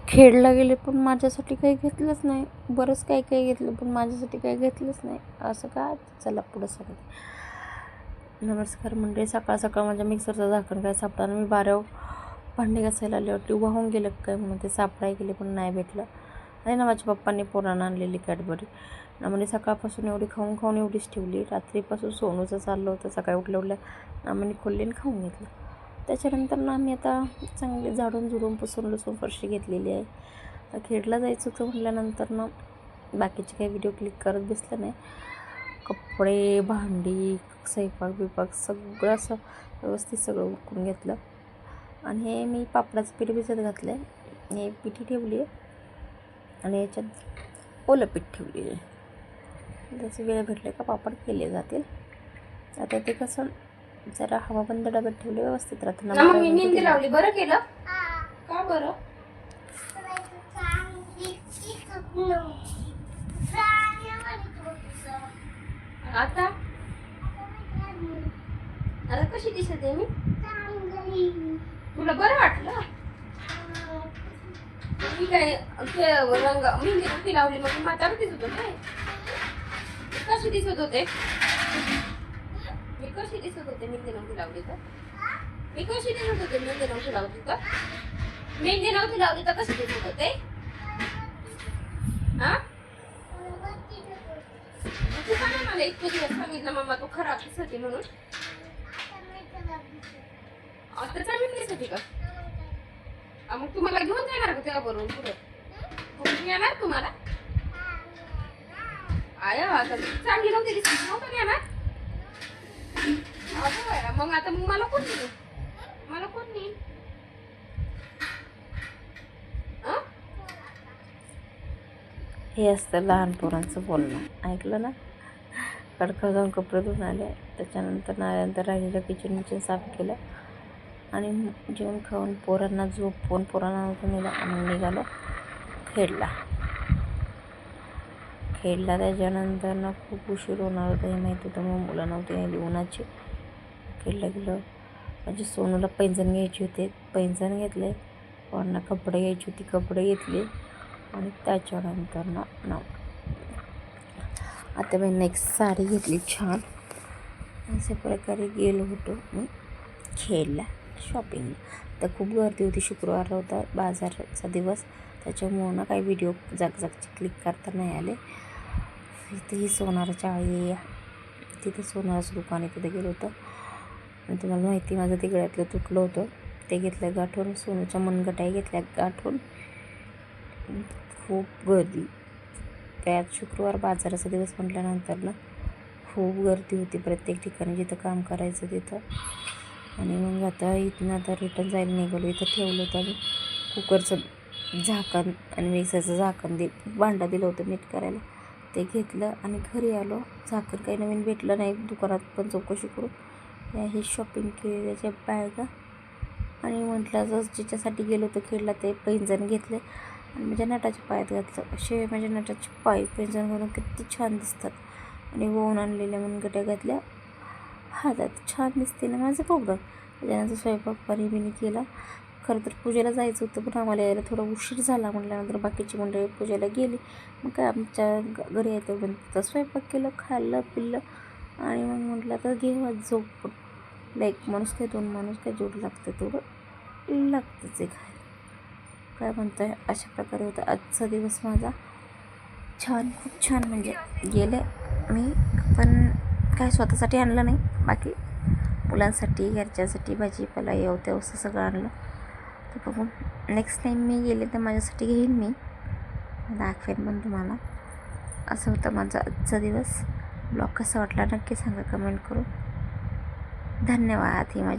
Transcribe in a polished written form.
खेडला गेले पण माझ्यासाठी काही घेतलंच नाही. बरंच काही काही घेतलं पण माझ्यासाठी काही घेतलंच नाही. असं काय? चला पुढं सांगते. नमस्कार मंडळी. सकाळ सकाळ माझ्या मिक्सरचं झाकण काय सापडा. मी बाऱ्यावर भांडी घासायला आले होते. वाहून गेलं काय म्हणून ते सापडाय गेले पण नाही भेटलं. आणि ना माझ्या पप्पांनी पोरांना आणलेली कॅडबरी ना म्हणजे सकाळपासून एवढी खाऊन खाऊन एवढीच ठेवली. रात्रीपासून सोनूचं चाललं होतं. सकाळी उठल्या उठल्या नामाने खोलले आणि खाऊन घेतलं. त्याच्यानंतर ना आम्ही आता चांगली झाडून झुडून पुसून लसून फरशी घेतलेली आहे. आता खेडला जायचं होतं म्हटल्यानंतर ना बाकीचे काही व्हिडिओ क्लिक करत बसलं नाही. कपडे भांडी स्वयंपाक बिपाक सगळं असं व्यवस्थित सगळं उरकून घेतलं. आणि हे मी पापडाचं पीठ भिजत घातलं आहे. हे पिठी ठेवली आहे आणि याच्यात ओलं पीठ ठेवली आहे. जसं वेळ भेटले का पापड केले जातील. आता ते कसं जरा हवाबंद डब्यात ठेवले व्यवस्थित राहतं. मी मेहंदी लावली. बरं केलं का? बरं आता आता कशी दिसते मी? तुला बरं वाटलं? मी काय रंग मेहंदी लावली मग म्हातारा दिसत होते. कशी दिसत होते? मी कशी दिसत होते मेहंदी नव्हती लावली तर? मी कशी दिसत होते मेहंदी नव्हती लावली तर? मेहंदी नव्हती लावली तर कशी दिसत होते? हा? तू का नाही मला इतकं दिवस सांगितलं मम्मा तू खराब दिसत होती म्हणून? आता चांगली दिसत होती का? मग तुम्हाला घेऊन जाणार का तेव्हा बरोबर पुढे येणार तुम्हाला? आया आता चांगली नव्हती दिसत नव्हतं येणार. मग आता मग मला कोण नेईल? मला कोण नेईल? हे असतं लहान पोरांचं बोलणं. ऐकलं ना? कडकं जाऊन कपडे धुवून आले. त्याच्यानंतर आल्यानंतर राहिलेलं किचन साफ केलं आणि जेवण खाऊन पोरांना झोपवून पोरांना नेलं आणि निघालो खेडला. त्याच्यानंतर ना खूप उशीर होणार होता हे माहीत होतं. मग मुलं नव्हती नेली उन्हाची. खेडला गेलो. म्हणजे सोनूला पैंजण घ्यायची होते. पैंजण घेतले. पोरांना कपडे घ्यायची होती. कपडे घेतले आणि त्याच्यानंतर ना आता मी एक साडी घेतली छान. अशा प्रकारे गेलो होतो मी खेडला शॉपिंग. तर खूप गर्दी होती. शुक्रवार होता बाजाराचा दिवस. त्याच्यामुळं ना काही व्हिडिओ जागचे क्लिक करता नाही आले. इथेही सोनाराच्या आई तिथे सोनाराचं दुकान आहे. तिथे गेलो होतं आणि तुम्हाला माहिती माझं ते गळ्यातलं तुटलं होतं. ते घेतलं गाठून. सोनूच्या मनगटाही घेतल्या गाठून. खूप गर्दी. त्यात शुक्रवार बाजाराचा दिवस म्हटल्यानंतर ना खूप गर्दी होती प्रत्येक ठिकाणी जिथं काम करायचं तिथं. आणि मग आता इथून आता रिटर्न जायला निघालो. इथं ठेवलं होतं आणि कुकरचं झाकण आणि मिक्सरचं झाकण भांडं दिलं होतं मीठ करायला. ते घेतलं आणि घरी आलो. झाकण काही नवीन भेटलं नाही. दुकानात पण चौकशी करून हे शॉपिंग केली त्याच्या बॅगा आणि म्हटलं जसं जिच्यासाठी गेलो होतं खेडला ते पैंजण घेतले आणि माझ्या नटाच्या पायात घातलं. असे माझ्या नटाचे पाय पैंजण घालून किती छान दिसतात. आणि वाहून आणलेल्या मनगट्या घातल्या. हातात छान दिसते ना माझं कोबरं. त्याच्यानंतर स्वयंपाक पाणी बिनी केला. खरं तर पूजेला जायचं होतं पण आम्हाला यायला थोडा उशीर झाला. म्हटल्यानंतर बाकीची मंडळी पूजेला गेली. मग काय आमच्या घरी यायचं पण स्वयंपाक केलं खाल्लं पिल्लं आणि मग म्हटलं तर घेऊ झोप. एक माणूस काय दोन माणूस काय जोड लागतं तेवढं लागतंच आहे खायला. काय म्हणतं आहे अशा प्रकारे होता आजचा दिवस माझा. छान खूप छान म्हणजे गेले मी पण काय स्वतःसाठी आणलं नाही. बाकी मुलांसाठी घरच्यासाठी भाजीपाला येवते असं सगळं आणलं. तर बघून नेक्स्ट टाईम मी गेले तर माझ्यासाठी घेईन मी दाखवेन पण तुम्हाला. असं होतं माझा आजचा दिवस. ब्लॉग कसा वाटला नक्की सांगा कमेंट करून. धन्यवाद. ही माझी